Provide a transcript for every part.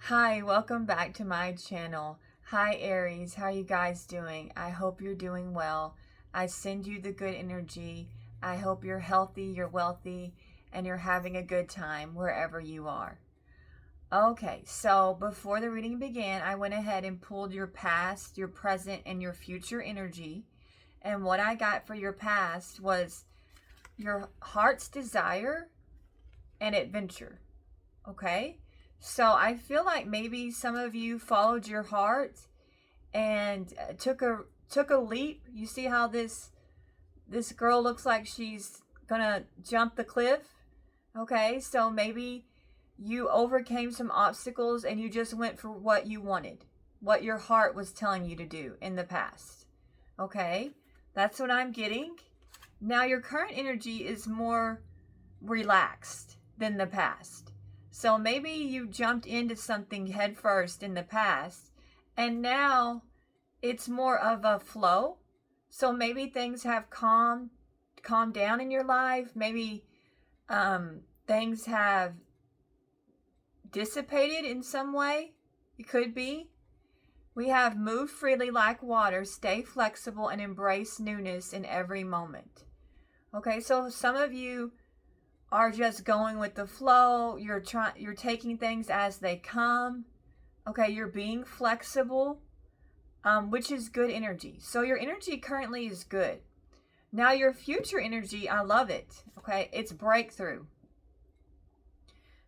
Hi, welcome back to my channel. Hi Aries, how are you guys doing? I hope you're doing well. I send you the good energy. I hope you're healthy, you're wealthy, and you're having a good time wherever you are. Okay, so before the reading began, I went ahead and pulled your past, your present, and your future energy. And what I got for your past was your heart's desire and adventure. Okay? So I feel like maybe some of you followed your heart and took a leap. You see how this girl looks like she's gonna jump the cliff. Okay, so maybe you overcame some obstacles and you just went for what you wanted, what your heart was telling you to do in the past. Okay, that's what I'm getting. Now your current energy is more relaxed than the past. So maybe you jumped into something headfirst in the past and now it's more of a flow. So maybe things have calmed down in your life. Maybe things have dissipated in some way. It could be. We have move freely like water, stay flexible, and embrace newness in every moment. Okay, so some of you are just going with the flow. You're taking things as they come. Okay, you're being flexible, which is good energy. So your energy currently is good. Now your future energy, I love it. Okay, it's breakthrough.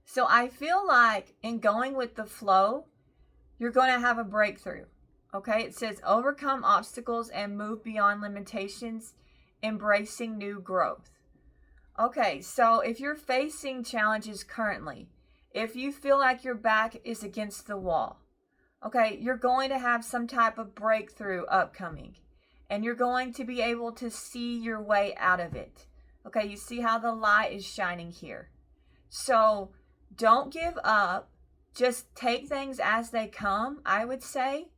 So I feel like in going with the flow, you're going to have a breakthrough. Okay, it says overcome obstacles and move beyond limitations, embracing new growth. Okay, so if you're facing challenges currently, if you feel like your back is against the wall, okay, you're going to have some type of breakthrough upcoming and you're going to be able to see your way out of it. Okay, you see how the light is shining here. So don't give up. Just take things as they come, I would say.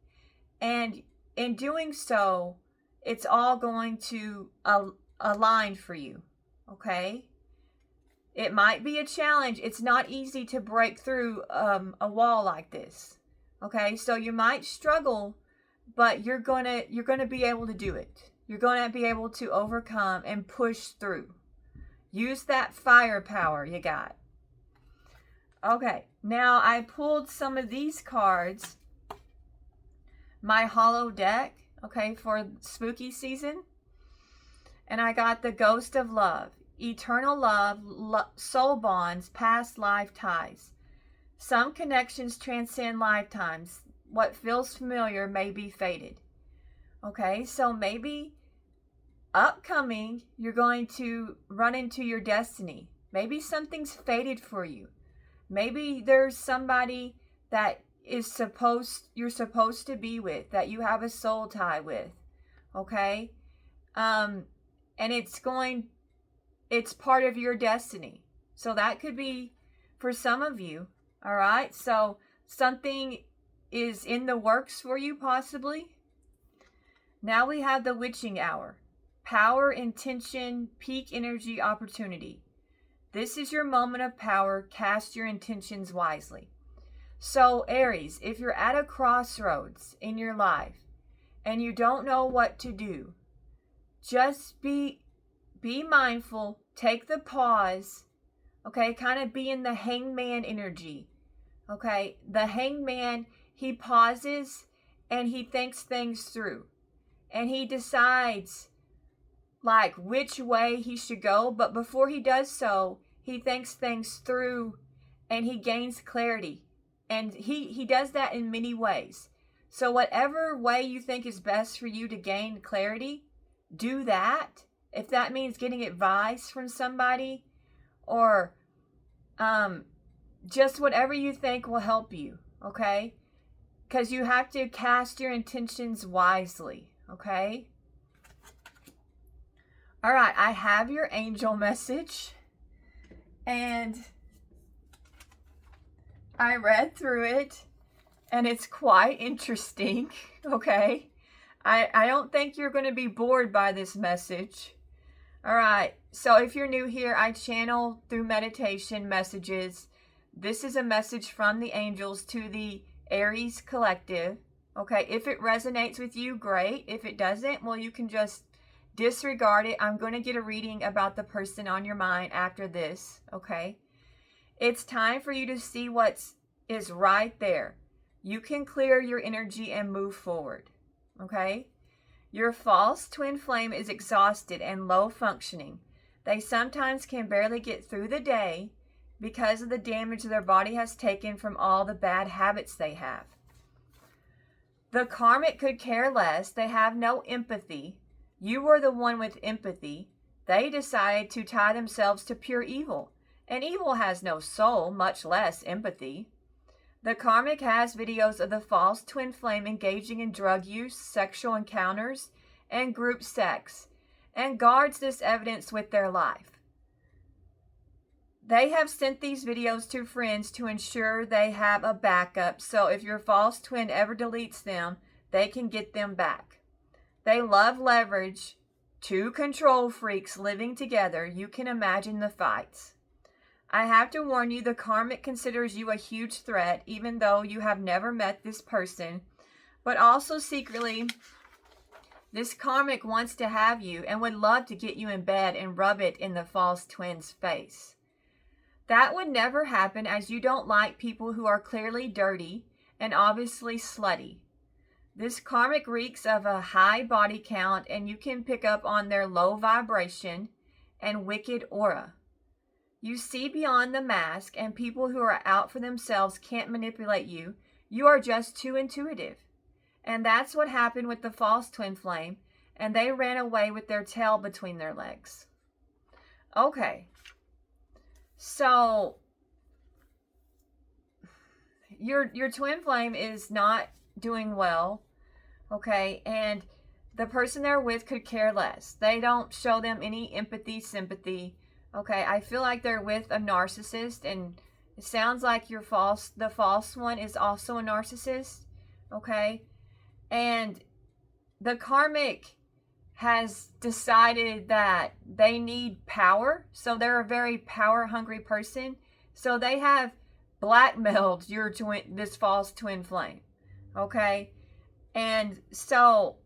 And in doing so, it's all going to align for you. Okay, it might be a challenge. It's not easy to break through a wall like this. Okay, so you might struggle, but you're gonna be able to do it. You're gonna be able to overcome and push through. Use that firepower you got. Okay, now I pulled some of these cards, my hollow deck, okay, for spooky season. And I got the Ghost of Love. Eternal love, soul bonds, past life ties. Some connections transcend lifetimes. What feels familiar may be faded. Okay, so maybe upcoming, you're going to run into your destiny. Maybe something's faded for you. Maybe there's somebody that you're supposed to be with, that you have a soul tie with. Okay? And it's part of your destiny. So that could be for some of you. All right, so something is in the works for you possibly. Now we have the witching hour. Power, intention, peak energy, opportunity. This is your moment of power. Cast your intentions wisely. So Aries, if you're at a crossroads in your life and you don't know what to do, just be mindful, take the pause, okay, kind of be in the hangman energy, okay? The hangman, he pauses and he thinks things through and he decides like which way he should go, but before he does so, he thinks things through and he gains clarity. And he does that in many ways. So whatever way you think is best for you to gain clarity, do that. If that means getting advice from somebody or just whatever you think will help you, okay? Because you have to cast your intentions wisely, okay? All right, I have your angel message and I read through it and it's quite interesting, okay? I don't think you're going to be bored by this message. All right, so if you're new here, I channel through meditation messages This is a message from the angels to the Aries collective. Okay, if it resonates with you, great. If it doesn't, well, you can just disregard it. I'm going to get a reading about the person on your mind after this, okay? It's time for you to see what is right there. You can clear your energy and move forward, okay? Your false twin flame is exhausted and low functioning. They sometimes can barely get through the day because of the damage their body has taken from all the bad habits they have. The karmic could care less. They have no empathy. You were the one with empathy. They decided to tie themselves to pure evil. And evil has no soul, much less empathy. The karmic has videos of the false twin flame engaging in drug use, sexual encounters, and group sex, and guards this evidence with their life. They have sent these videos to friends to ensure they have a backup, so if your false twin ever deletes them, they can get them back. They love leverage. Two control freaks living together. You can imagine the fights. I have to warn you, the karmic considers you a huge threat, even though you have never met this person. But also secretly, this karmic wants to have you and would love to get you in bed and rub it in the false twin's face. That would never happen, as you don't like people who are clearly dirty and obviously slutty. This karmic reeks of a high body count, and you can pick up on their low vibration and wicked aura. You see beyond the mask, and people who are out for themselves can't manipulate you. You are just too intuitive. And that's what happened with the false twin flame, and they ran away with their tail between their legs. Okay. So, your twin flame is not doing well, okay? And the person they're with could care less. They don't show them any empathy, sympathy, okay? I feel like they're with a narcissist, and it sounds like the false one is also a narcissist, okay? And the karmic has decided that they need power, so they're a very power-hungry person. So they have blackmailed this false twin flame, okay? And so,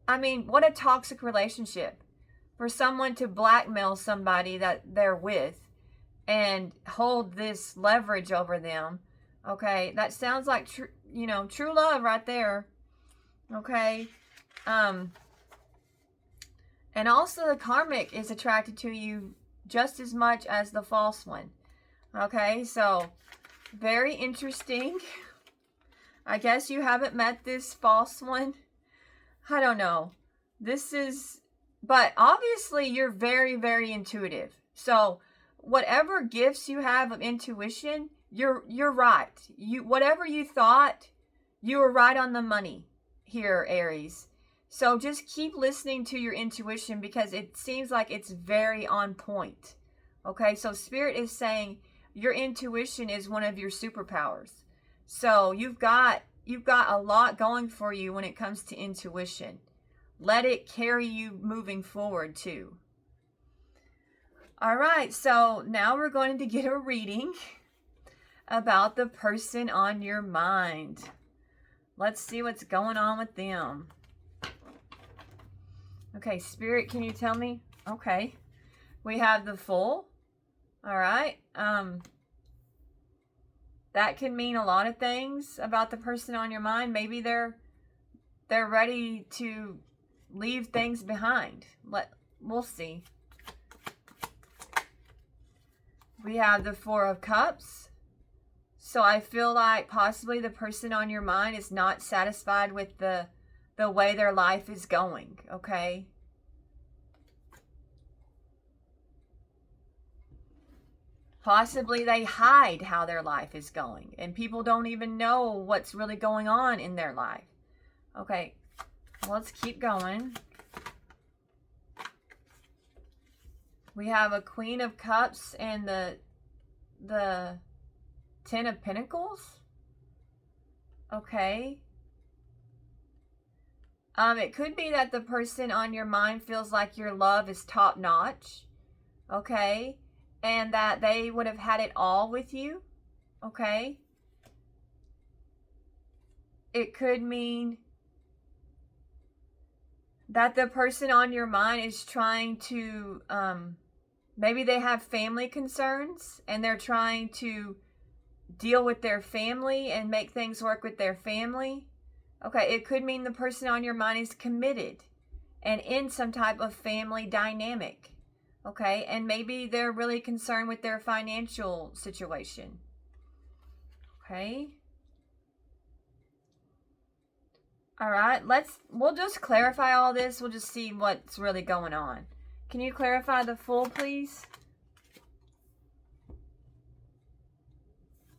I mean, what a toxic relationship for someone to blackmail somebody that they're with and hold this leverage over them, okay? That sounds like true love right there, okay? And also the karmic is attracted to you just as much as the false one. Okay, so very interesting. I guess you haven't met this false one. I don't know. But obviously you're very, very intuitive. So whatever gifts you have of intuition, you're right. Whatever you thought, you were right on the money here, Aries. So just keep listening to your intuition, because it seems like it's very on point. Okay, so Spirit is saying your intuition is one of your superpowers. So you've got a lot going for you when it comes to intuition. Let it carry you moving forward too. All right, so now we're going to get a reading about the person on your mind. Let's see what's going on with them. Okay, Spirit, can you tell me? Okay. We have the Fool. All right. That can mean a lot of things about the person on your mind. Maybe they're ready to leave things behind. We'll see. We have the Four of Cups. So I feel like possibly the person on your mind is not satisfied with the way their life is going, okay? Possibly they hide how their life is going, and people don't even know what's really going on in their life. Okay, let's keep going. We have a Queen of Cups and the Ten of Pentacles. Okay. It could be that the person on your mind feels like your love is top notch, okay, and that they would have had it all with you, okay? It could mean that the person on your mind is trying to, maybe they have family concerns and they're trying to deal with their family and make things work with their family. Okay, it could mean the person on your mind is committed and in some type of family dynamic. Okay, and maybe they're really concerned with their financial situation. Okay. All right, we'll just clarify all this. We'll just see what's really going on. Can you clarify the Fool, please?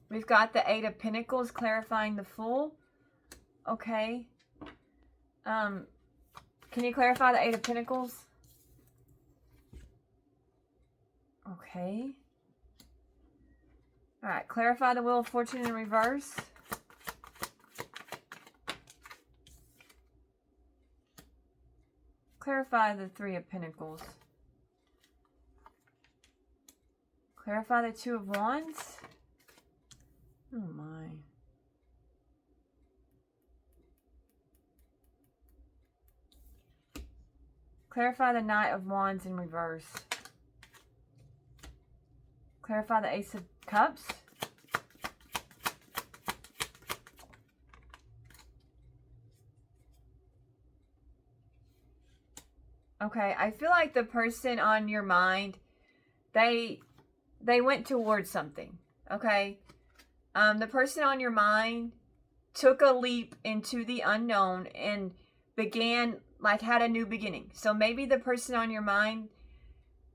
We've got the Eight of Pentacles clarifying the Fool. Okay. Can you clarify the Eight of Pentacles? Okay. All right, clarify the Wheel of Fortune in reverse. Clarify the Three of Pentacles. Clarify the Two of Wands. Oh my. Clarify the Knight of Wands in reverse. Clarify the Ace of Cups. Okay, I feel like the person on your mind, they went towards something. Okay, the person on your mind took a leap into the unknown and began, like, had a new beginning. So maybe the person on your mind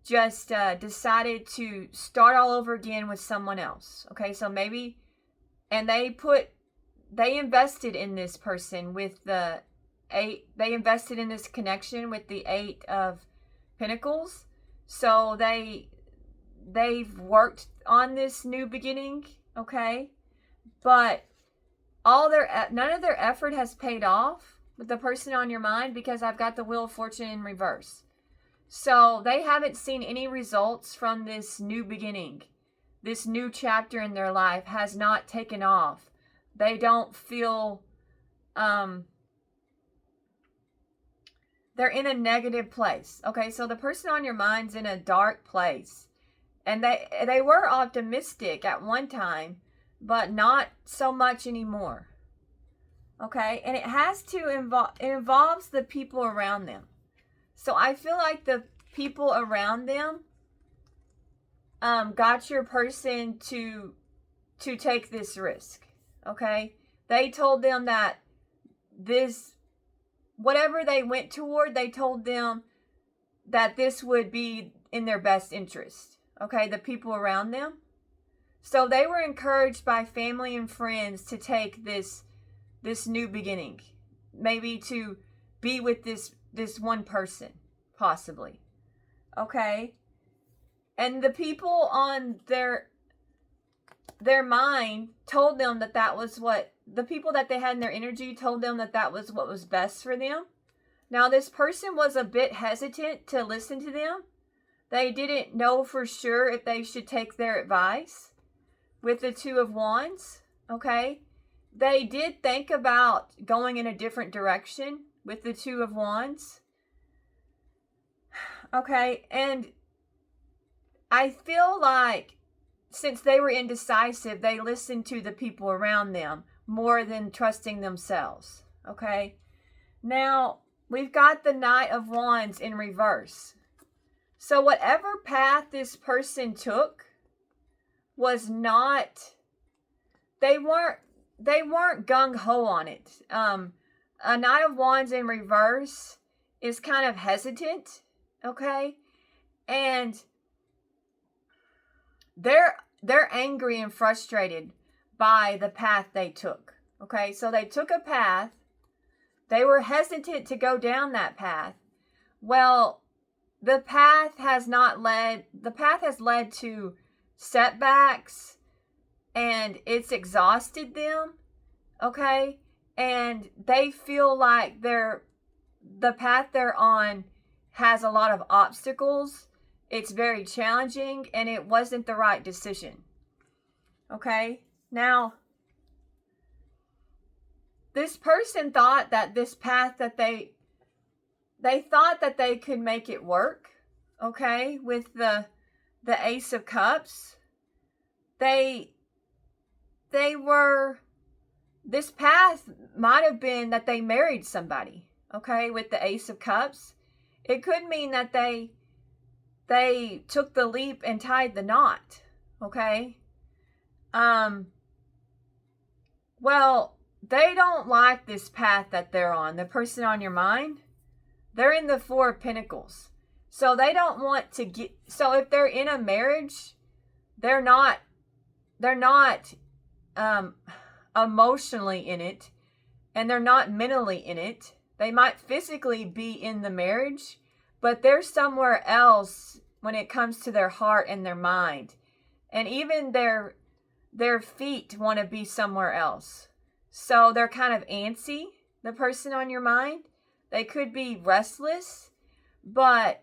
just decided to start all over again with someone else. Okay, so maybe, and they invested in this person with the Eight. They invested in this connection with the Eight of Pentacles. So they've worked on this new beginning, okay? But none of their effort has paid off with the person on your mind, because I've got the Wheel of Fortune in reverse. So they haven't seen any results from this new beginning. This new chapter in their life has not taken off. They don't feel, they're in a negative place. Okay, so the person on your mind's in a dark place. And they were optimistic at one time, but not so much anymore. Okay, and it involves the people around them. So I feel like the people around them got your person to take this risk. Okay, they told them that whatever they went toward, they told them that this would be in their best interest. Okay, the people around them. So they were encouraged by family and friends to take this new beginning. Maybe to be with this one person, possibly. Okay? And the people on their mind told them that was what, the people that they had in their energy told them that was what was best for them. Now, this person was a bit hesitant to listen to them. They didn't know for sure if they should take their advice with the Two of Wands, okay? They did think about going in a different direction with the Two of Wands. Okay, and I feel like since they were indecisive, they listened to the people around them more than trusting themselves. Okay, now we've got the Knight of Wands in reverse. So whatever path this person took was not, they weren't gung-ho on it. A Knight of Wands in reverse is kind of hesitant, okay? And they're angry and frustrated by the path they took, okay? So they took a path. They were hesitant to go down that path. Well, the path has led to setbacks, and it's exhausted them, okay? And they feel like the path they're on has a lot of obstacles. It's very challenging, and it wasn't the right decision, okay? Now, this person thought that this path that they thought that they could make it work, okay, with the Ace of Cups. They were, this path might have been that they married somebody, okay, with the Ace of Cups. It could mean that they took the leap and tied the knot, okay? Well, they don't like this path that they're on. The person on your mind, they're in the Four of Pentacles. So they don't want to get, so if they're in a marriage, they're not emotionally in it, and they're not mentally in it. They might physically be in the marriage, but they're somewhere else when it comes to their heart and their mind. And even their feet want to be somewhere else. So they're kind of antsy, the person on your mind. They could be restless, but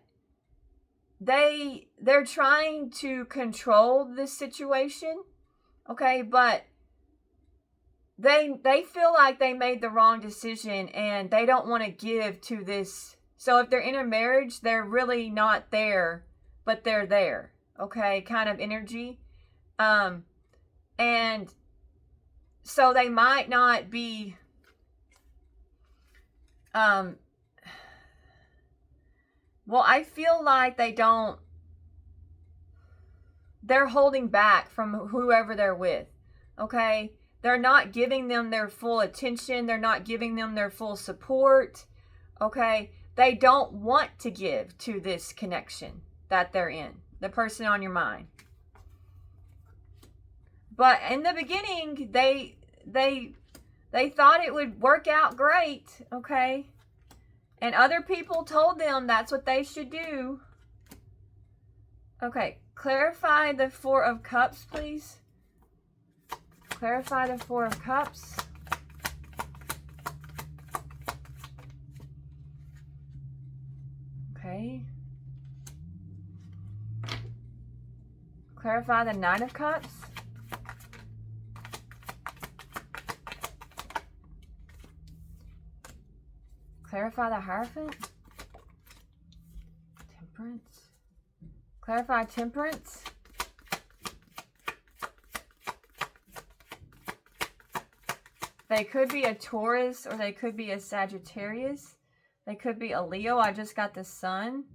they're trying to control this situation, okay? But they feel like they made the wrong decision and they don't want to give to this. So if they're in a marriage, they're really not there, but they're there, okay? Kind of energy. And so they might not be well, I feel like they're holding back from whoever they're with, okay? They're not giving them their full attention. They're not giving them their full support, okay? They don't want to give to this connection that they're in, the person on your mind. But in the beginning, they thought it would work out great, okay? And other people told them that's what they should do. Okay, clarify the Four of Cups, please. Clarify the Four of Cups. Okay. Clarify the Nine of Cups. Clarify the Hierophant. Temperance. Clarify Temperance. They could be a Taurus or they could be a Sagittarius. They could be a Leo. I just got the Sun.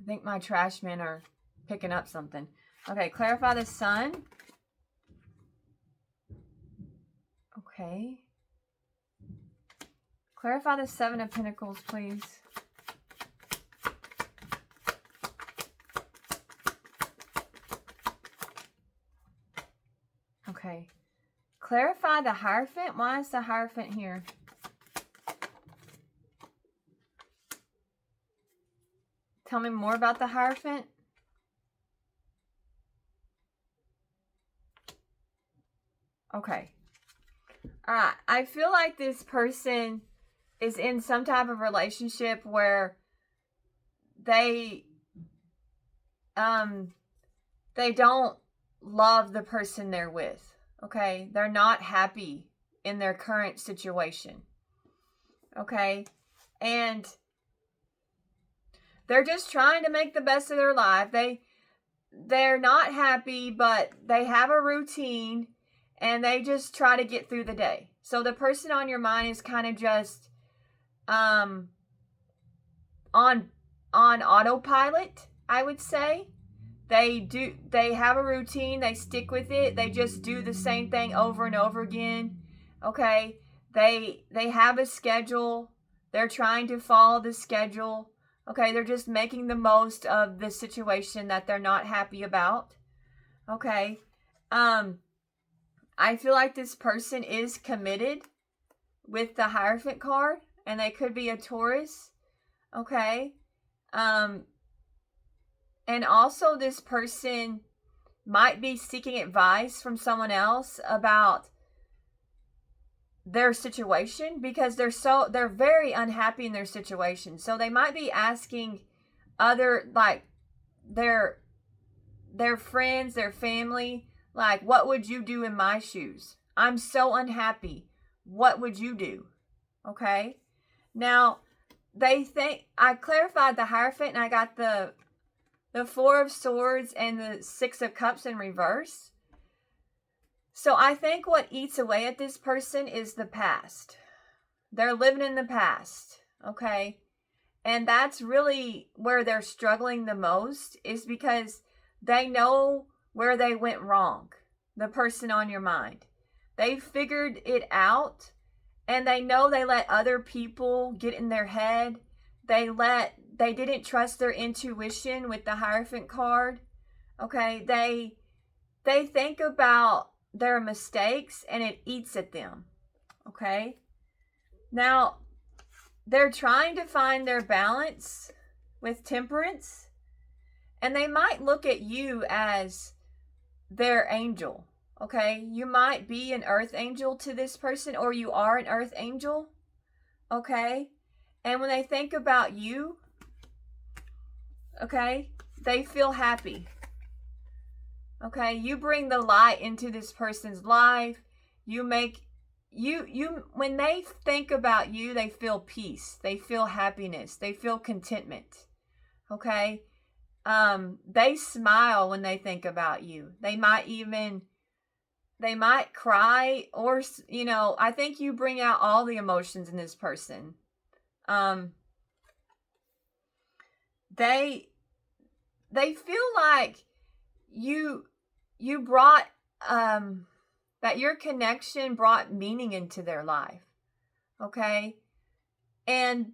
I think my trash men are picking up something. Okay, clarify the Sun. Okay. Clarify the Seven of Pentacles, please. Okay. Clarify the Hierophant. Why is the Hierophant here? Tell me more about the Hierophant. Okay. All right. I feel like this person is in some type of relationship where they don't love the person they're with. Okay? They're not happy in their current situation. Okay? And they're just trying to make the best of their life. They're not happy, but they have a routine and they just try to get through the day. So the person on your mind is kind of just on autopilot, I would say. They have a routine, they stick with it, they just do the same thing over and over again. Okay? They have a schedule. They're trying to follow the schedule. Okay, they're just making the most of the situation that they're not happy about. Okay. I feel like this person is committed with the Hierophant card, and they could be a Taurus. Okay. And also this person might be seeking advice from someone else about their situation because they're very unhappy in their situation. So they might be asking other, like, their their friends, their family, like, what would you do in my shoes? I'm so unhappy. What would you do? Okay. Now, they think, I clarified the Hierophant, and I got the Four of Swords and the Six of Cups in reverse. So I think what eats away at this person is the past. They're living in the past, okay? And that's really where they're struggling the most, is because they know where they went wrong, the person on your mind. They figured it out, and they know they let other people get in their head. They didn't trust their intuition with the Hierophant card. Okay, they think about their mistakes and it eats at them. Okay? Now, they're trying to find their balance with Temperance, and they might look at you as their angel. Okay? You might be an earth angel to this person, or you are an earth angel. Okay? And when they think about you, okay, they feel happy. Okay, you bring the light into this person's life. You make when they think about you, they feel peace. They feel happiness. They feel contentment. Okay? They smile when they think about you. They might cry, or, you know, I think you bring out all the emotions in this person. They feel like you brought, that your connection brought meaning into their life. Okay? And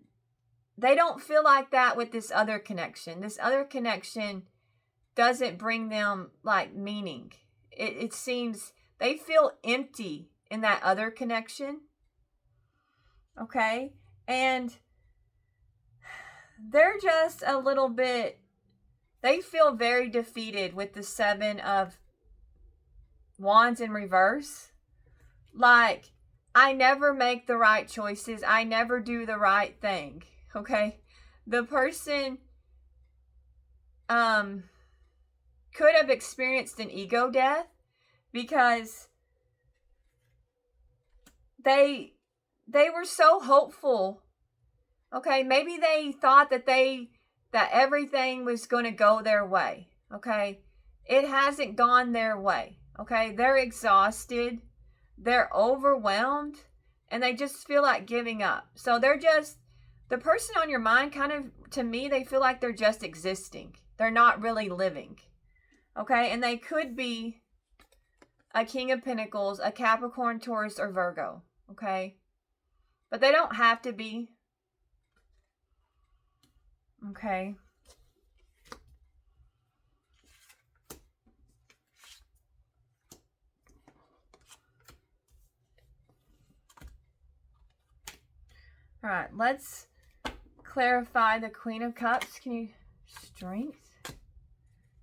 they don't feel like that with this other connection. This other connection doesn't bring them, like, meaning. It seems they feel empty in that other connection. Okay? And they're just a little bit, they feel very defeated with the Seven of Wands in reverse. Like, I never make the right choices. I never do the right thing. Okay? The person could have experienced an ego death because they were so hopeful. Okay? Maybe they thought that everything was going to go their way. Okay? It hasn't gone their way. Okay? They're exhausted. They're overwhelmed. And they just feel like giving up. So they're just, the person on your mind, kind of, to me, they feel like they're just existing. They're not really living. Okay? And they could be a King of Pentacles, a Capricorn, Taurus, or Virgo. Okay? But they don't have to be. Okay? All right, let's clarify the Queen of Cups. Can you, strength?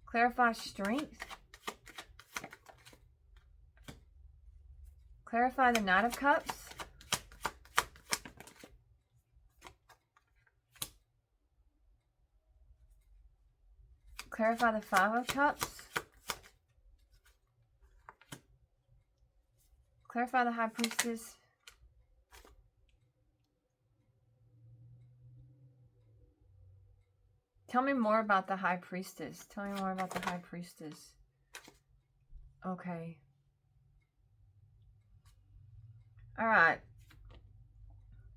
Clarify strength. Clarify the Knight of Cups. Clarify the Five of Cups. Clarify the High Priestess. Tell me more about the High Priestess. Tell me more about the High Priestess. Okay. All right.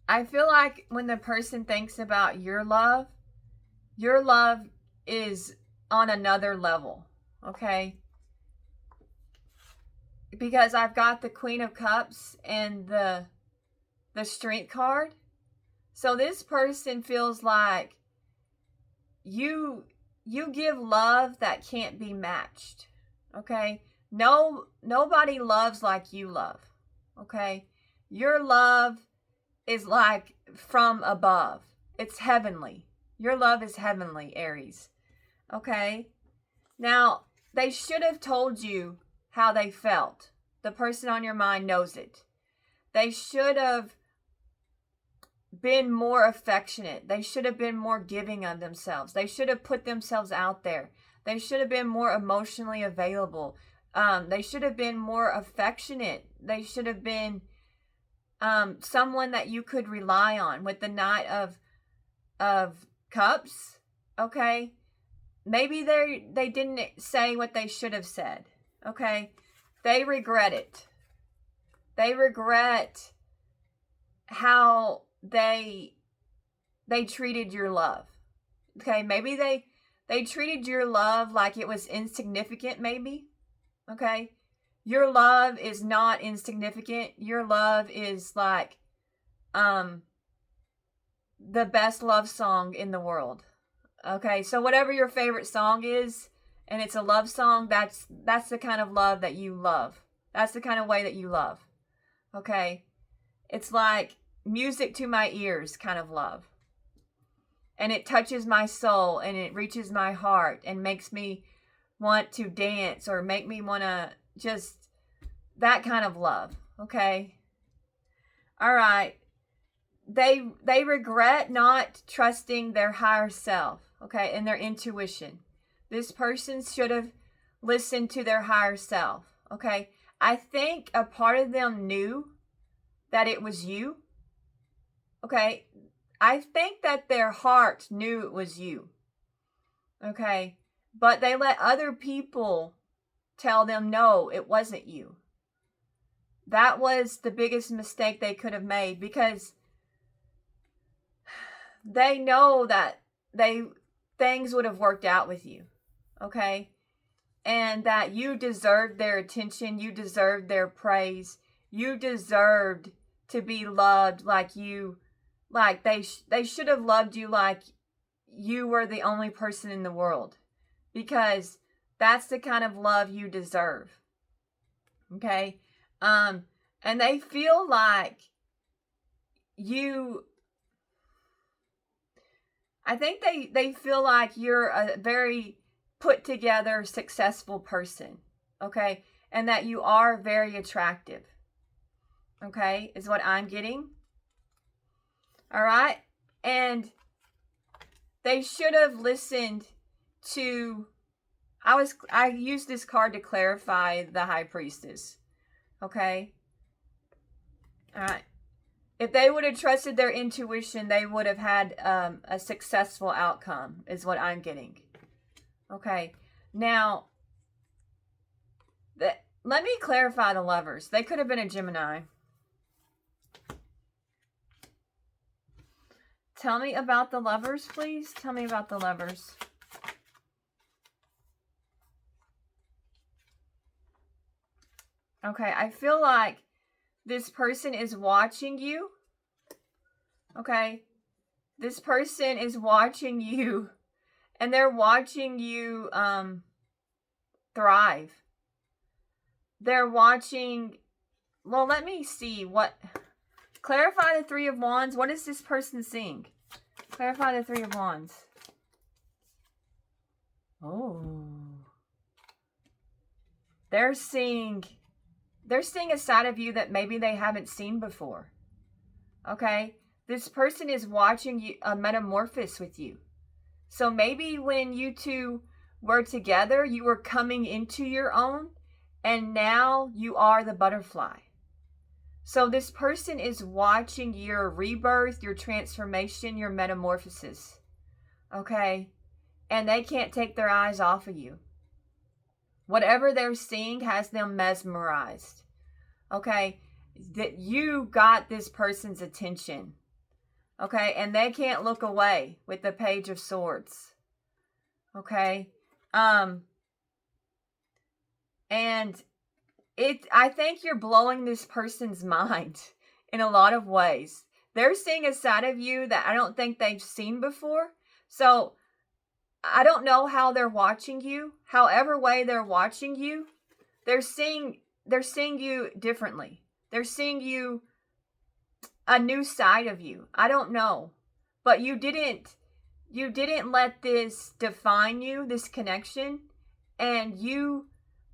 I feel like when the person thinks about your love is on another level. Okay? Because I've got the Queen of Cups and the Strength card. So this person feels like you give love that can't be matched. Okay? Nobody loves like you love. Okay? Your love is like from above. It's heavenly. Your love is heavenly, Aries. Okay? Now, they should have told you how they felt. The person on your mind knows it. They should have been more affectionate. They should have been more giving of themselves. They should have put themselves out there. They should have been more emotionally available. They should have been more affectionate. They should have been someone that you could rely on. With the Knight of Cups, okay? Maybe they didn't say what they should have said, okay? They regret it. They regret how they treated your love. Okay, maybe they treated your love like it was insignificant, maybe. Okay? Your love is not insignificant. Your love is like the best love song in the world. Okay? So whatever your favorite song is, and it's a love song, that's the kind of love that you love. That's the kind of way that you love. Okay? It's like music to my ears kind of love. And it touches my soul and it reaches my heart and makes me want to dance or make me want to just, that kind of love. Okay? All right. They regret not trusting their higher self, okay, and their intuition. This person should have listened to their higher self, okay? I think a part of them knew that it was you, okay? I think that their heart knew it was you, okay? But they let other people tell them, no, it wasn't you. That was the biggest mistake they could have made, because they know that things would have worked out with you, okay? And that you deserved their attention, you deserved their praise, you deserved to be loved like they should have loved you like you were the only person in the world, because that's the kind of love you deserve. Okay? And they feel like I think they feel like you're a very put together, successful person. Okay? And that you are very attractive. Okay? Is what I'm getting. All right? And they should have listened to, I used this card to clarify the High Priestess. Okay? All right. If they would have trusted their intuition, they would have had a successful outcome, is what I'm getting. Okay. Now, let me clarify the Lovers. They could have been a Gemini. Tell me about the Lovers, please. Tell me about the Lovers. Okay, I feel like this person is watching you. Okay? This person is watching you. And they're watching you thrive. They're watching... Well, let me see what... Clarify the Three of Wands. What is this person seeing? Clarify the Three of Wands. Oh. They're seeing a side of you that maybe they haven't seen before. Okay? This person is watching you, a metamorphosis with you. So maybe when you two were together, you were coming into your own, and now you are the butterfly. So this person is watching your rebirth, your transformation, your metamorphosis. Okay? And they can't take their eyes off of you. Whatever they're seeing has them mesmerized. Okay? That you got this person's attention. Okay? And they can't look away with the Page of Swords. Okay? And I think you're blowing this person's mind in a lot of ways. They're seeing a side of you that I don't think they've seen before. So I don't know how they're watching you. However way they're watching you, they're seeing you differently. They're seeing you a new side of you. I don't know. But you didn't let this define you, this connection. And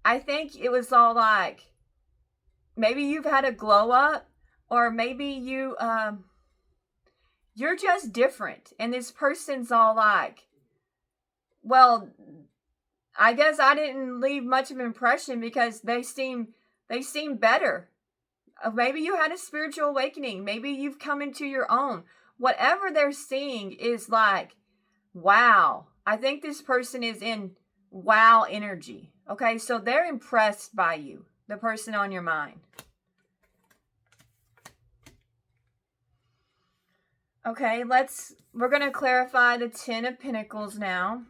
I think it was all like, maybe you've had a glow up, or maybe you're just different. And this person's all like, well, I guess I didn't leave much of an impression because they seem better. Maybe you had a spiritual awakening. Maybe you've come into your own. Whatever they're seeing is like, wow. I think this person is in wow energy. Okay, so they're impressed by you, the person on your mind. Okay, we're going to clarify the 10 of Pentacles now.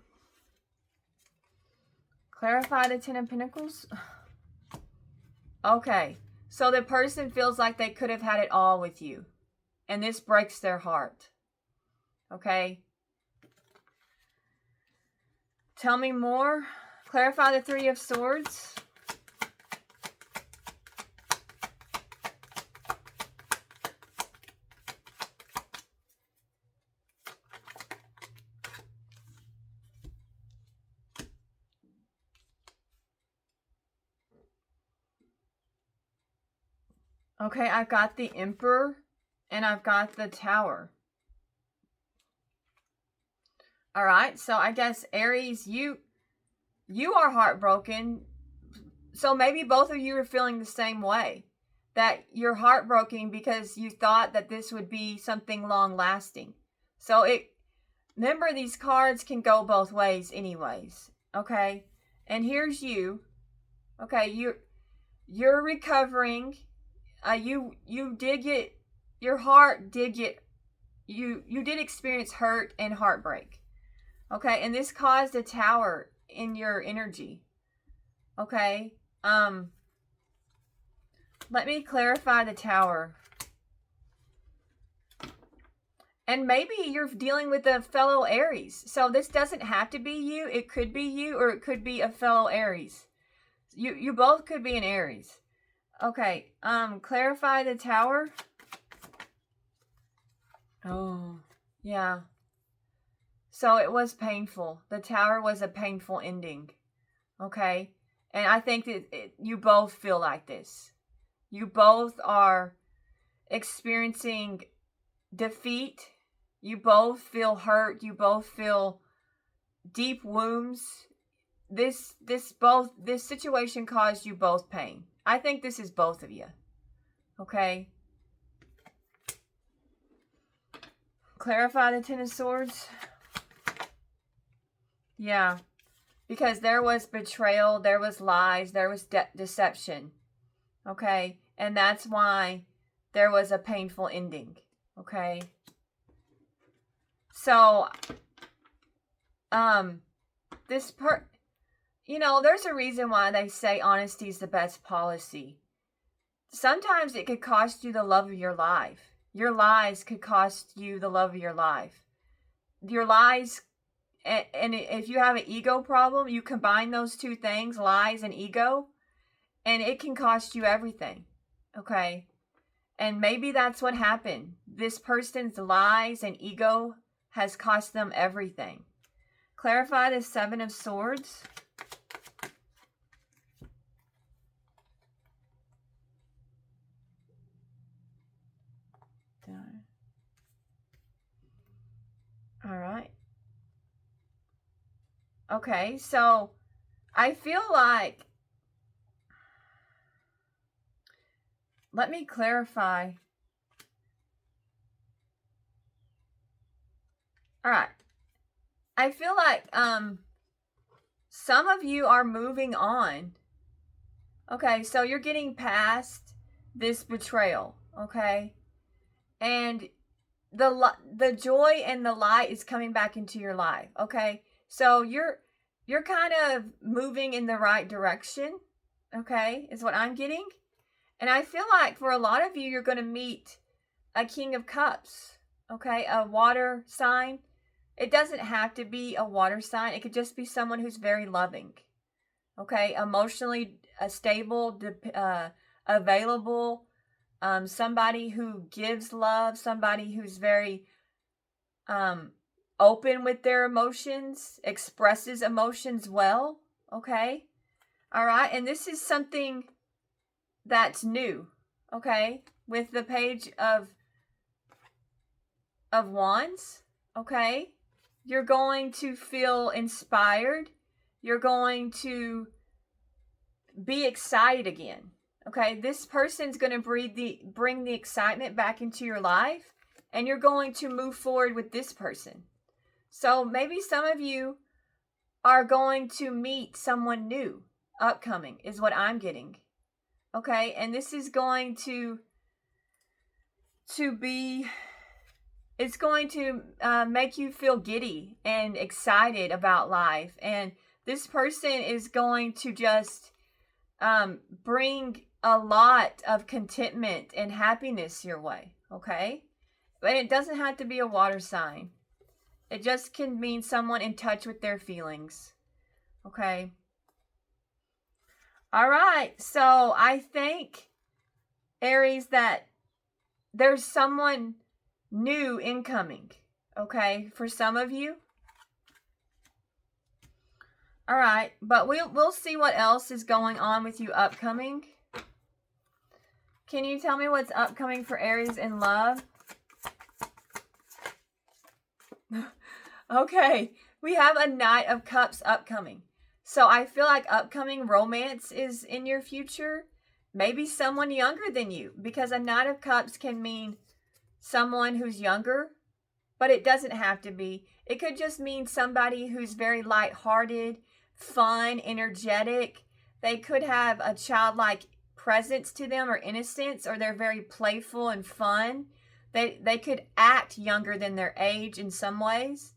Clarify the 10 of Pentacles. Okay, so the person feels like they could have had it all with you. And this breaks their heart. Okay. Tell me more. Clarify the 3 of Swords. Okay, I've got the Emperor and I've got the Tower. All right, so I guess Aries, you are heartbroken. So maybe both of you are feeling the same way. That you're heartbroken because you thought that this would be something long lasting. So remember, these cards can go both ways anyways. Okay? And here's you. Okay, you're recovering. You did get, your heart did get, you did experience hurt and heartbreak. Okay, and this caused a tower in your energy. Okay, let me clarify the Tower. And maybe you're dealing with a fellow Aries. So this doesn't have to be you. It could be you, or it could be a fellow Aries. You both could be an Aries. Okay, clarify the Tower. Oh, yeah. So it was painful. The Tower was a painful ending. Okay? And I think that you both feel like this. You both are experiencing defeat. You both feel hurt. You both feel deep wounds. This situation caused you both pain. I think this is both of you. Okay? Clarify the 10 of Swords. Yeah. Because there was betrayal, there was lies, there was deception. Okay? And that's why there was a painful ending. Okay? So, there's a reason why they say honesty is the best policy. Sometimes it could cost you the love of your life. Your lies could cost you the love of your life. Your lies, and if you have an ego problem, you combine those two things, lies and ego, and it can cost you everything. Okay? And maybe that's what happened. This person's lies and ego has cost them everything. Clarify the 7 of Swords. All right. Okay, so I feel like, let me clarify. All right. I feel like some of you are moving on. Okay, so you're getting past this betrayal, okay? And the joy and the light is coming back into your life, okay? So you're kind of moving in the right direction, okay? Is what I'm getting. And I feel like for a lot of you, you're going to meet a King of Cups, okay? A water sign. It doesn't have to be a water sign. It could just be someone who's very loving, okay? Emotionally stable, available, somebody who gives love, somebody who's very open with their emotions, expresses emotions well, okay? All right, and this is something that's new, okay? With the Page of Wands, okay? You're going to feel inspired. You're going to be excited again. Okay, this person's going to bring the excitement back into your life, and you're going to move forward with this person. So maybe some of you are going to meet someone new upcoming, is what I'm getting. Okay, and this is going to be, it's going to make you feel giddy and excited about life. And this person is going to just bring a lot of contentment and happiness your way. Okay, but it doesn't have to be a water sign. It just can mean someone in touch with their feelings. Okay. All right. So I think, Aries, that there's someone new incoming. Okay. For some of you. All right. But we'll see what else is going on with you upcoming. Can you tell me what's upcoming for Aries in love? Okay, we have a Knight of Cups upcoming. So I feel like upcoming romance is in your future. Maybe someone younger than you, because a Knight of Cups can mean someone who's younger, but it doesn't have to be. It could just mean somebody who's very lighthearted, fun, energetic. They could have a childlike presence to them, or innocence, or they're very playful and fun. They could act younger than their age in some ways.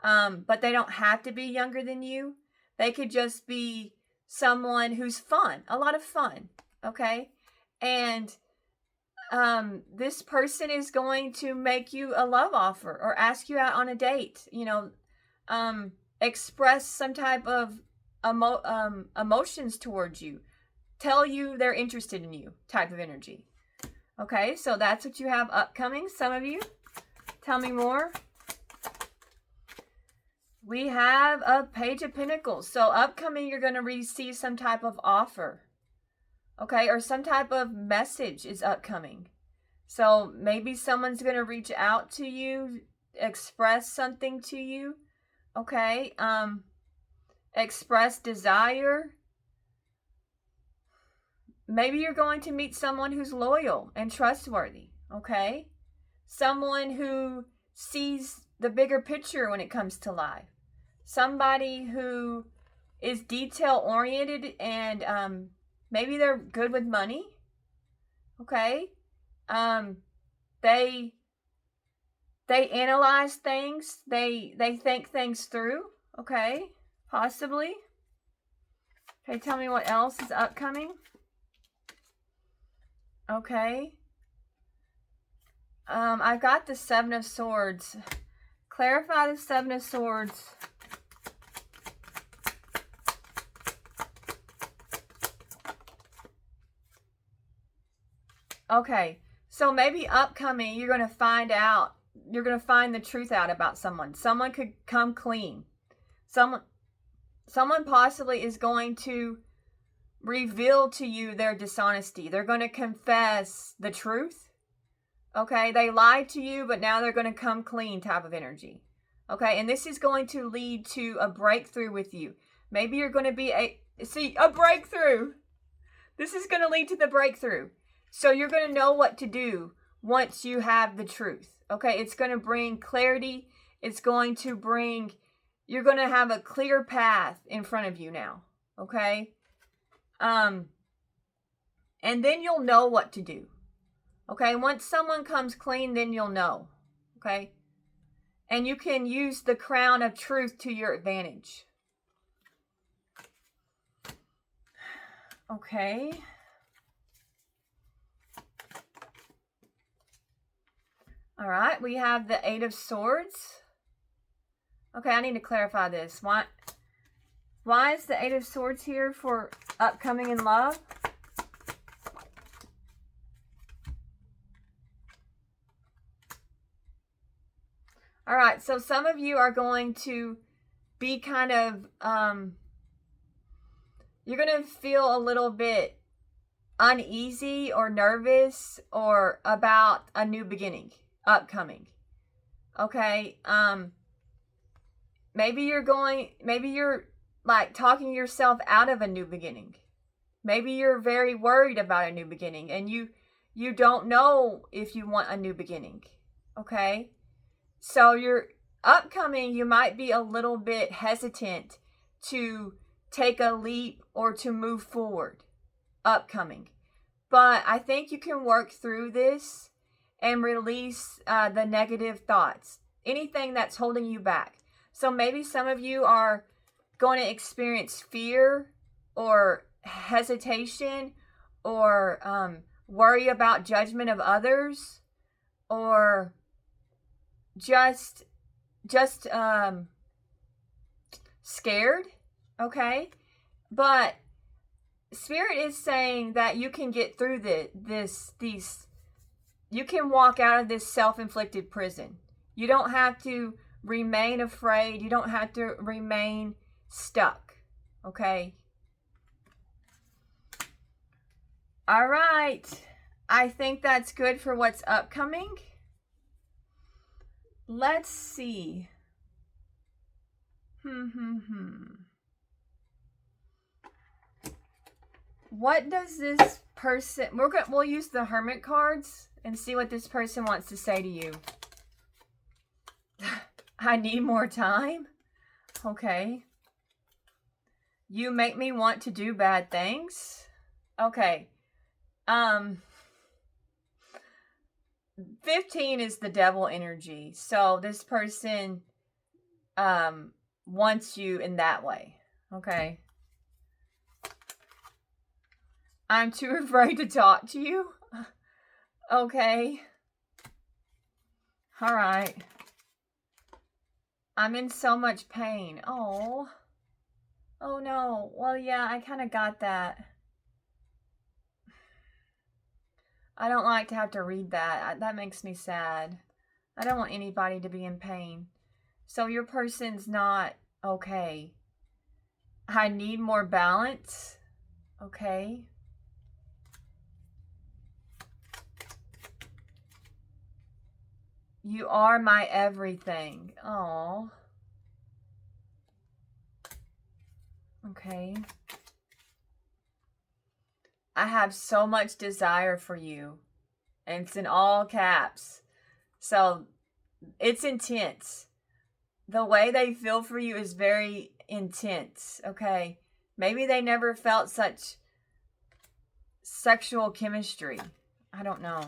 But they don't have to be younger than you. They could just be someone who's fun, a lot of fun, okay? And this person is going to make you a love offer or ask you out on a date, express some type of emotions towards you, tell you they're interested in you type of energy. Okay, so that's what you have upcoming, some of you. Tell me more. We have a Page of Pentacles. So upcoming, you're going to receive some type of offer. Okay, or some type of message is upcoming. So maybe someone's going to reach out to you, express something to you. Okay, express desire. Maybe you're going to meet someone who's loyal and trustworthy. Okay, someone who sees the bigger picture when it comes to life. Somebody who is detail-oriented and maybe they're good with money. Okay. They analyze things. They think things through. Okay. Possibly. Okay, tell me what else is upcoming. Okay. I got the Seven of Swords. Clarify the Seven of Swords. Okay, so maybe upcoming, you're going to find the truth out about someone. Someone could come clean. Someone possibly is going to reveal to you their dishonesty. They're going to confess the truth. Okay, they lied to you, but now they're going to come clean type of energy. Okay, and this is going to lead to a breakthrough with you. Maybe you're going to be a breakthrough. This is going to lead to the breakthrough. So you're going to know what to do once you have the truth. Okay, it's going to bring clarity. It's going to bring, you're going to have a clear path in front of you now. Okay? And then you'll know what to do. Okay, once someone comes clean, then you'll know. Okay? And you can use the crown of truth to your advantage. Okay. All right, we have the Eight of Swords. Okay, I need to clarify this. Why is the Eight of Swords here for upcoming in love? All right, so some of you are going to be kind of, you're going to feel a little bit uneasy or nervous or about a new beginning upcoming. Okay, maybe you're like talking yourself out of a new beginning. Maybe you're very worried about a new beginning and you don't know if you want a new beginning. Okay? So you're upcoming, you might be a little bit hesitant to take a leap or to move forward. Upcoming. But I think you can work through this and release the negative thoughts. Anything that's holding you back. So maybe some of you are going to experience fear or hesitation or worry about judgment of others or just scared, okay? But Spirit is saying that you can get through you can walk out of this self-inflicted prison. You don't have to remain afraid. You don't have to remain stuck, okay? All right. I think that's good for what's upcoming. Let's see. What does this person... We'll use the Hermit cards and see what this person wants to say to you. I need more time. Okay. You make me want to do bad things. Okay. 15 is the devil energy. So this person wants you in that way. Okay. I'm too afraid to talk to you. Okay. All right. I'm in so much pain. Oh. Oh no. Well, yeah, I kind of got that. I don't like to have to read that. That makes me sad. I don't want anybody to be in pain. So your person's not okay. I need more balance. Okay. You are my everything. Oh. Okay. I have so much desire for you. And it's in all caps. So it's intense. The way they feel for you is very intense. Okay. Maybe they never felt such sexual chemistry. I don't know.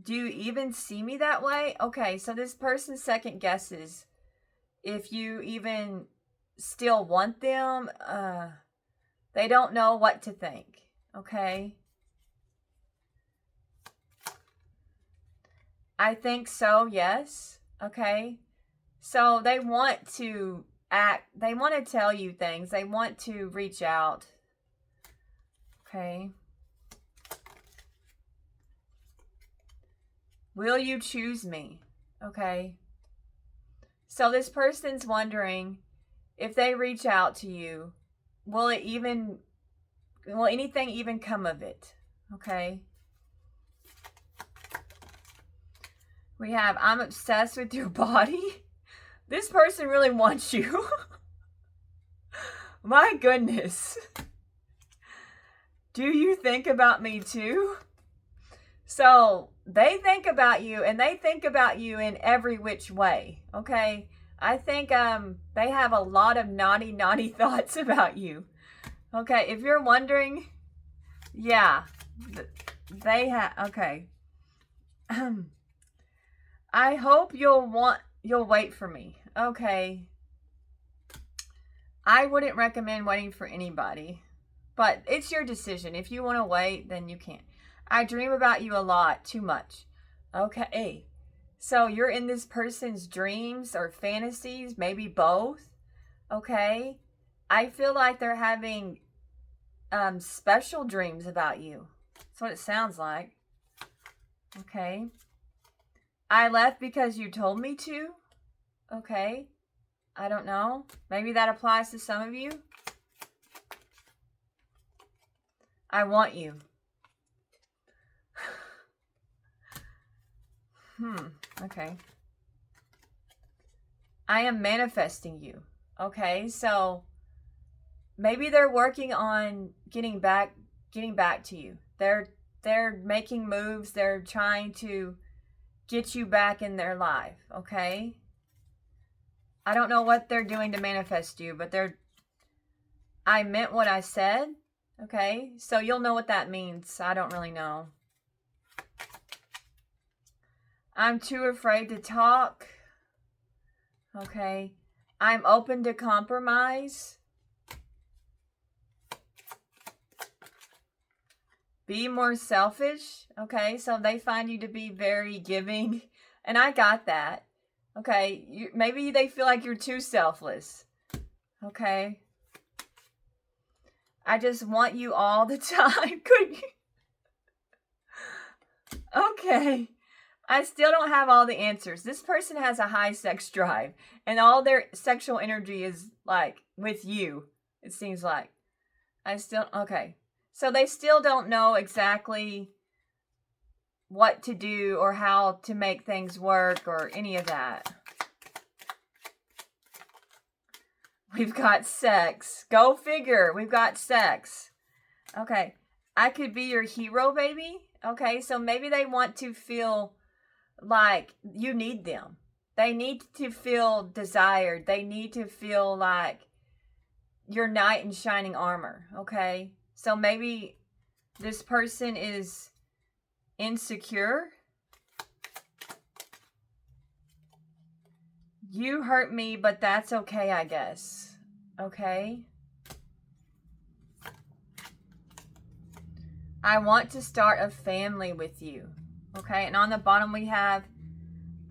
Do you even see me that way? Okay, so this person second guesses if you even still want them. They don't know what to think. Okay. I think so, yes. Okay. So they want to act. They want to tell you things. They want to reach out. Okay. Will you choose me? Okay. So this person's wondering if they reach out to you, will anything even come of it? Okay. We have, I'm obsessed with your body. This person really wants you. My goodness. Do you think about me too? So they think about you, and they think about you in every which way, okay? I think they have a lot of naughty thoughts about you. Okay, if you're wondering, yeah, they have, okay. I hope you'll wait for me. Okay. I wouldn't recommend waiting for anybody, but it's your decision. If you want to wait, then you can. I dream about you a lot, too much. Okay. So you're in this person's dreams or fantasies, maybe both. Okay. I feel like they're having special dreams about you. That's what it sounds like. Okay. I left because you told me to. Okay. I don't know. Maybe that applies to some of you. I want you. Okay. I am manifesting you. Okay, so maybe they're working on getting back to you. They're making moves. They're trying to get you back in their life, okay? I don't know what they're doing to manifest you, but I meant what I said, okay? So you'll know what that means. I don't really know. I'm too afraid to talk. Okay. I'm open to compromise. Be more selfish. Okay. So they find you to be very giving. And I got that. Okay. Maybe they feel like you're too selfless. Okay. I just want you all the time. Could you? Okay. I still don't have all the answers. This person has a high sex drive, and all their sexual energy is like with you, it seems like. Okay. So they still don't know exactly what to do or how to make things work or any of that. We've got sex. Go figure. We've got sex. Okay. I could be your hero, baby. Okay. So maybe they want to feel like you need them. They need to feel desired. They need to feel like your knight in shining armor, okay? So maybe this person is insecure. You hurt me, but that's okay, I guess. Okay? I want to start a family with you. Okay, and on the bottom we have,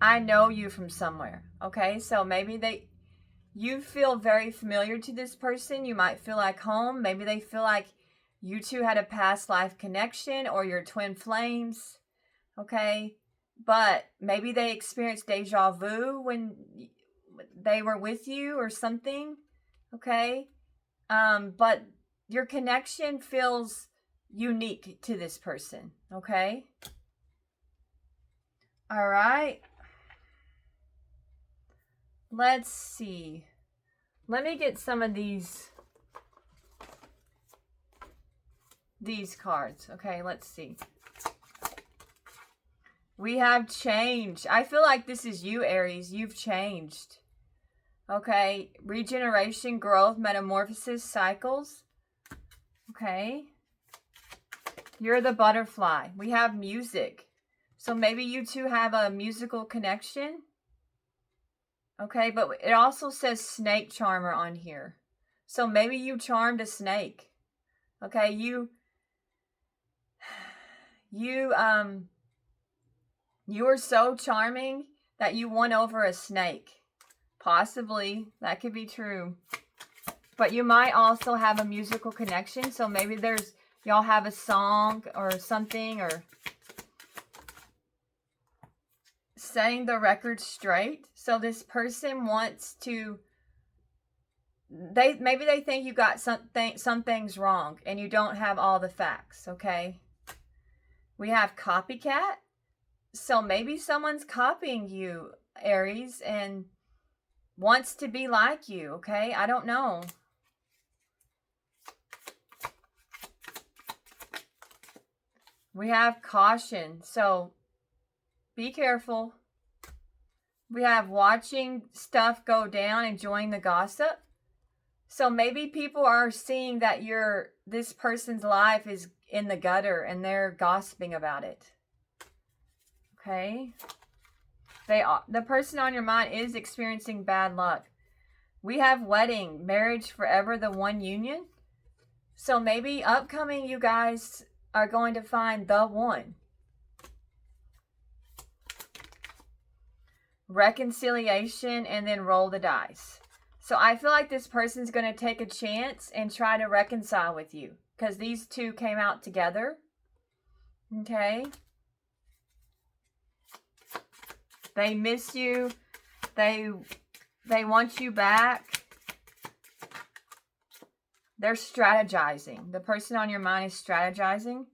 I know you from somewhere. Okay, so maybe you feel very familiar to this person. You might feel like home. Maybe they feel like you two had a past life connection or you're twin flames. Okay, but maybe they experienced deja vu when they were with you or something. Okay, but your connection feels unique to this person. Okay. All right. Let's see. Let me get some of these cards. Okay, let's see. We have change. I feel like this is you, Aries. You've changed. Okay, regeneration, growth, metamorphosis, cycles. Okay. You're the butterfly. We have music. So maybe you two have a musical connection. Okay, but it also says snake charmer on here. So maybe you charmed a snake. Okay, you were so charming that you won over a snake. Possibly, that could be true. But you might also have a musical connection. So maybe y'all have a song or something, or setting the record straight. So this person wants to, maybe they think you got some things wrong and you don't have all the facts, okay? We have copycat. So maybe someone's copying you, Aries, and wants to be like you, okay? I don't know. We have caution. So be careful. We have watching stuff go down, enjoying the gossip. So maybe people are seeing that this person's life is in the gutter and they're gossiping about it. Okay. The person on your mind is experiencing bad luck. We have wedding, marriage forever, the one union. So maybe upcoming you guys are going to find the one. Reconciliation, and then roll the dice. So I feel like this person's going to take a chance and try to reconcile with you because these two came out together. Okay. They miss you. They want you back. They're strategizing. The person on your mind is strategizing.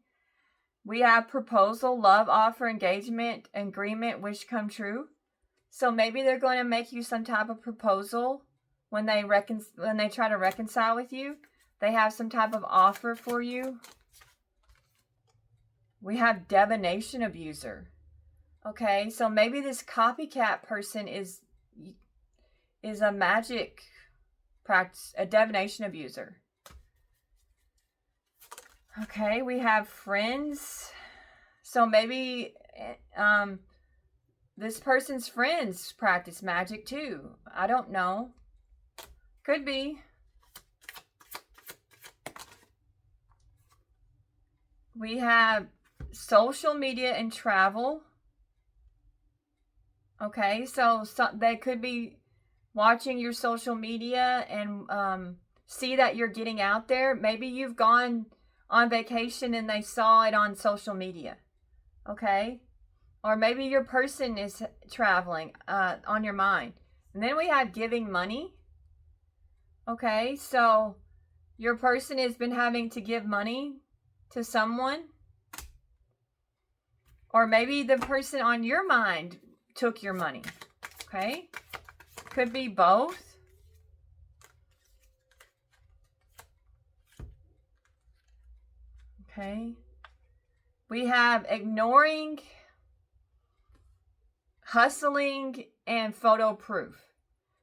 We have proposal, love offer, engagement, agreement, wish come true. So maybe they're going to make you some type of proposal when they try to reconcile with you. They have some type of offer for you. We have divination abuser. Okay, so maybe this copycat person is a magic practice, a divination abuser. Okay, we have friends. So maybe this person's friends practice magic too. I don't know. Could be. We have social media and travel. Okay, so they could be watching your social media and see that you're getting out there. Maybe you've gone on vacation and they saw it on social media. Okay, or maybe your person is traveling on your mind. And then we have giving money. Okay, so your person has been having to give money to someone. Or maybe the person on your mind took your money. Okay, could be both. Okay, we have ignoring, hustling, and photo proof.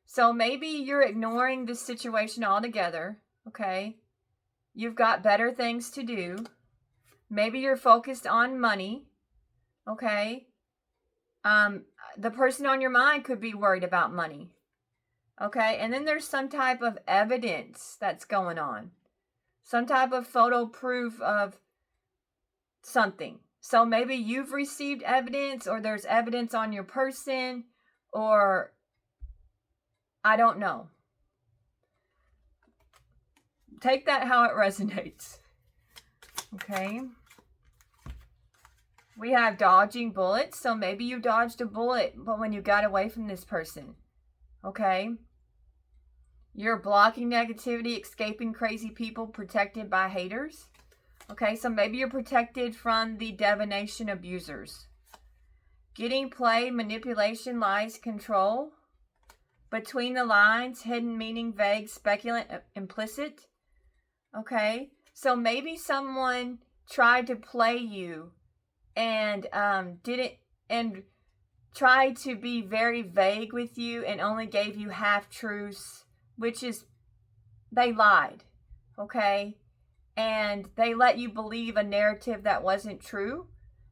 So maybe you're ignoring this situation altogether. Okay, you've got better things to do. Maybe you're focused on money. Okay, the person on your mind could be worried about money. Okay, and then there's some type of evidence that's going on. Some type of photo proof of something. So maybe you've received evidence, or there's evidence on your person, or I don't know. Take that how it resonates. Okay. We have dodging bullets. So maybe you dodged a bullet, but when you got away from this person. Okay. You're blocking negativity, escaping crazy people, protected by haters. Okay, so maybe you're protected from the divination abusers. Getting play, manipulation, lies, control. Between the lines, hidden meaning, vague, speculant, implicit. Okay, so maybe someone tried to play you and tried to be very vague with you and only gave you half truths, which is they lied. Okay, and they let you believe a narrative that wasn't true,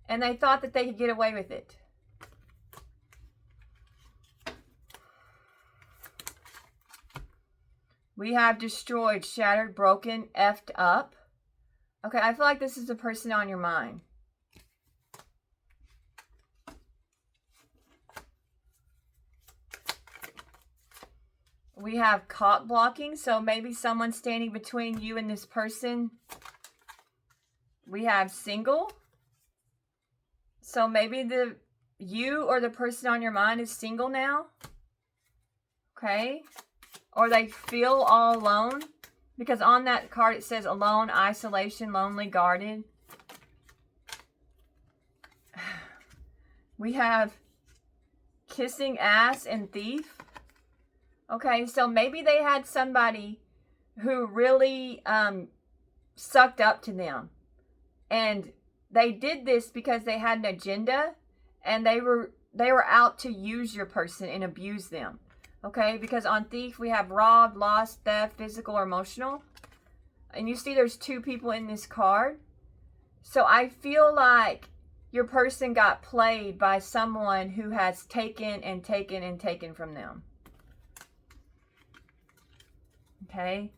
and they thought that they could get away with it. We have destroyed, shattered, broken, effed up. Okay, I feel like this is the person on your mind. We have cock blocking, so maybe someone's standing between you and this person. We have single. So maybe you or the person on your mind is single now. Okay. Or they feel all alone. Because on that card it says alone, isolation, lonely, guarded. We have kissing ass and thief. Okay, so maybe they had somebody who really sucked up to them. And they did this because they had an agenda, and they were out to use your person and abuse them. Okay, because on thief we have robbed, lost, theft, physical or emotional. And you see there's two people in this card. So I feel like your person got played by someone who has taken and taken and taken from them. Okay.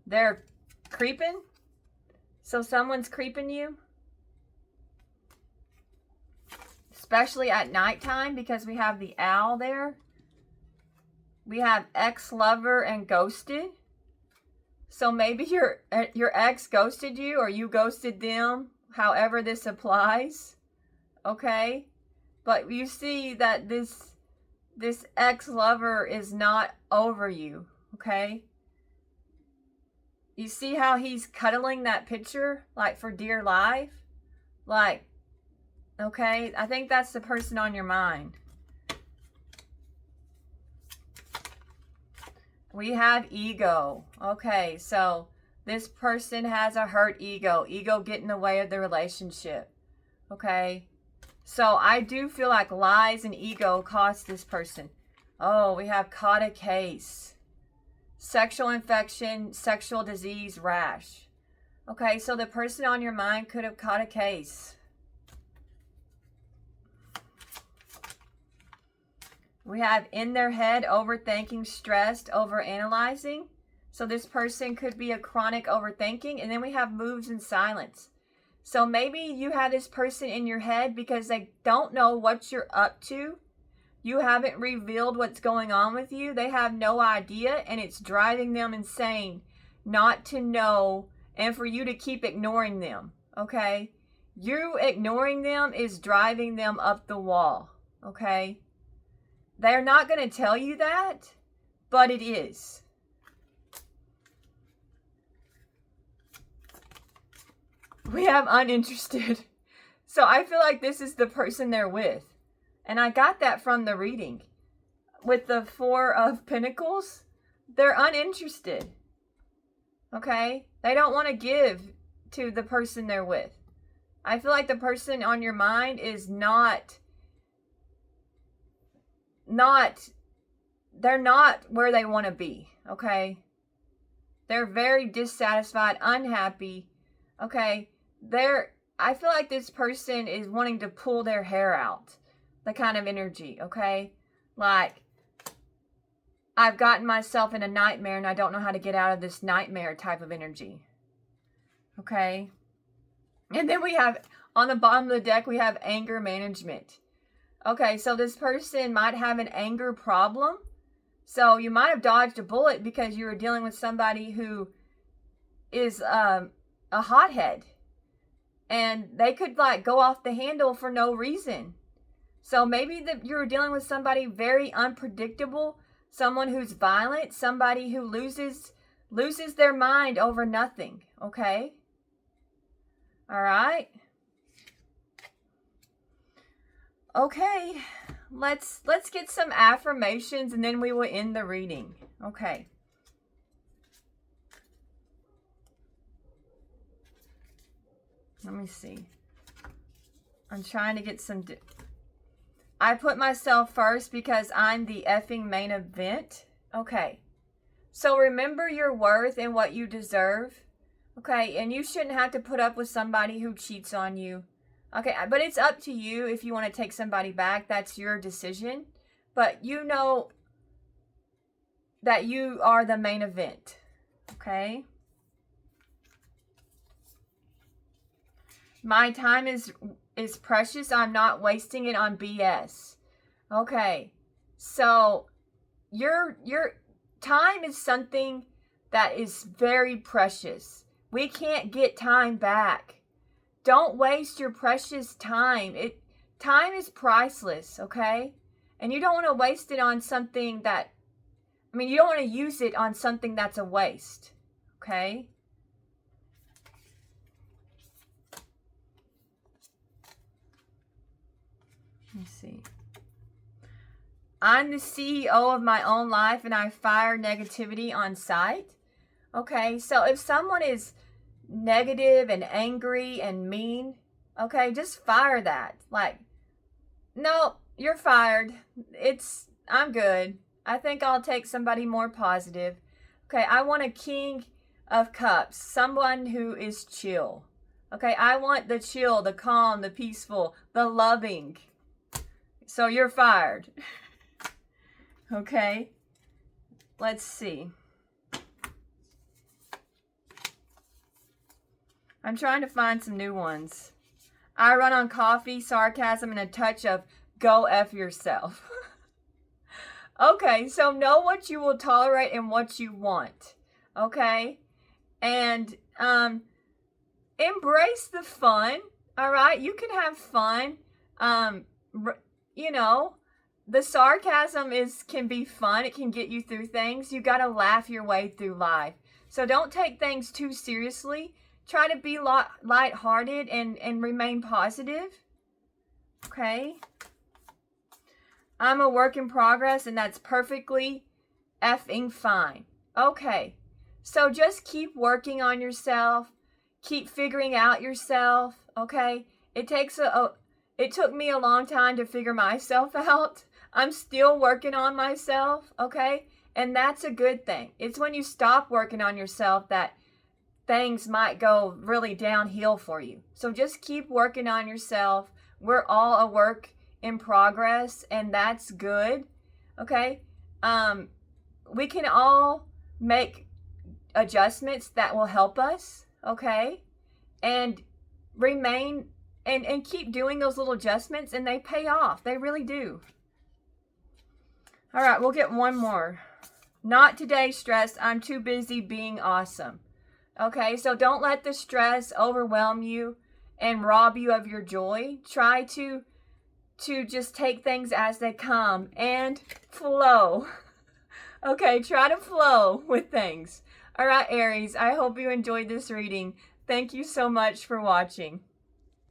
They're creeping. So someone's creeping you. Especially at nighttime, because we have the owl there. We have ex-lover and ghosted. So maybe your ex ghosted you, or you ghosted them. However this applies. Okay. But you see that this ex-lover is not over you, okay? You see how he's cuddling that picture, like for dear life? Like, okay, I think that's the person on your mind. We have ego. Okay, so this person has a hurt ego. Ego get in the way of the relationship. Okay, so I do feel like lies and ego cost this person. Oh, we have caught a case. Sexual infection, sexual disease, rash. Okay, so the person on your mind could have caught a case. We have in their head, overthinking, stressed, overanalyzing. So this person could be a chronic overthinking. And then we have moves in silence. So maybe you have this person in your head because they don't know what you're up to. You haven't revealed what's going on with you. They have no idea, and it's driving them insane not to know and for you to keep ignoring them, okay? You ignoring them is driving them up the wall, okay? They're not going to tell you that, but it is. We have uninterested. So I feel like this is the person they're with. And I got that from the reading. With the Four of Pentacles, they're uninterested. Okay? They don't want to give to the person they're with. I feel like the person on your mind is they're not where they want to be, okay? They're very dissatisfied, unhappy, okay? I feel like this person is wanting to pull their hair out, the kind of energy, okay? Like, I've gotten myself in a nightmare and I don't know how to get out of this nightmare type of energy, okay? And then we have, on the bottom of the deck, we have anger management. Okay, so this person might have an anger problem. So you might have dodged a bullet because you were dealing with somebody who is a hothead. And they could like go off the handle for no reason. So maybe you were dealing with somebody very unpredictable, someone who's violent, somebody who loses their mind over nothing, okay? All right. Okay, let's get some affirmations and then we will end the reading. Okay. Let me see. I'm trying to get some... I put myself first because I'm the effing main event. Okay. So remember your worth and what you deserve. Okay, and you shouldn't have to put up with somebody who cheats on you. Okay, but it's up to you if you want to take somebody back. That's your decision. But you know that you are the main event. Okay? My time is precious. I'm not wasting it on BS. Okay. So your time is something that is very precious. We can't get time back. Don't waste your precious time. Time is priceless, okay? And you don't want to waste it on something that, you don't want to use it on something that's a waste, okay? Let me see. I'm the CEO of my own life and I fire negativity on sight. Okay, so if someone is negative and angry and mean, okay, just fire that. Like, no, you're fired. I'm good. I think I'll take somebody more positive. Okay, I want a King of Cups, someone who is chill. Okay, I want the chill, the calm, the peaceful, the loving. So you're fired. Okay, let's see. I'm trying to find some new ones. I run on coffee, sarcasm, and a touch of go F yourself. Okay, so know what you will tolerate and what you want. Okay? And embrace the fun. All right? You can have fun. The sarcasm can be fun. It can get you through things. You got to laugh your way through life. So don't take things too seriously. Try to be lighthearted and remain positive. Okay? I'm a work in progress, and that's perfectly effing fine. Okay. So just keep working on yourself. Keep figuring out yourself, okay? It took me a long time to figure myself out. I'm still working on myself, okay? And that's a good thing. It's when you stop working on yourself that things might go really downhill for you. So just keep working on yourself. We're all a work in progress, and that's good, okay? We can all make adjustments that will help us, okay? And remain and keep doing those little adjustments, and they pay off. They really do. All right, we'll get one more. Not today, stress. I'm too busy being awesome. Okay, so don't let the stress overwhelm you and rob you of your joy. Try to just take things as they come and flow. Okay, try to flow with things. All right, Aries, I hope you enjoyed this reading. Thank you so much for watching.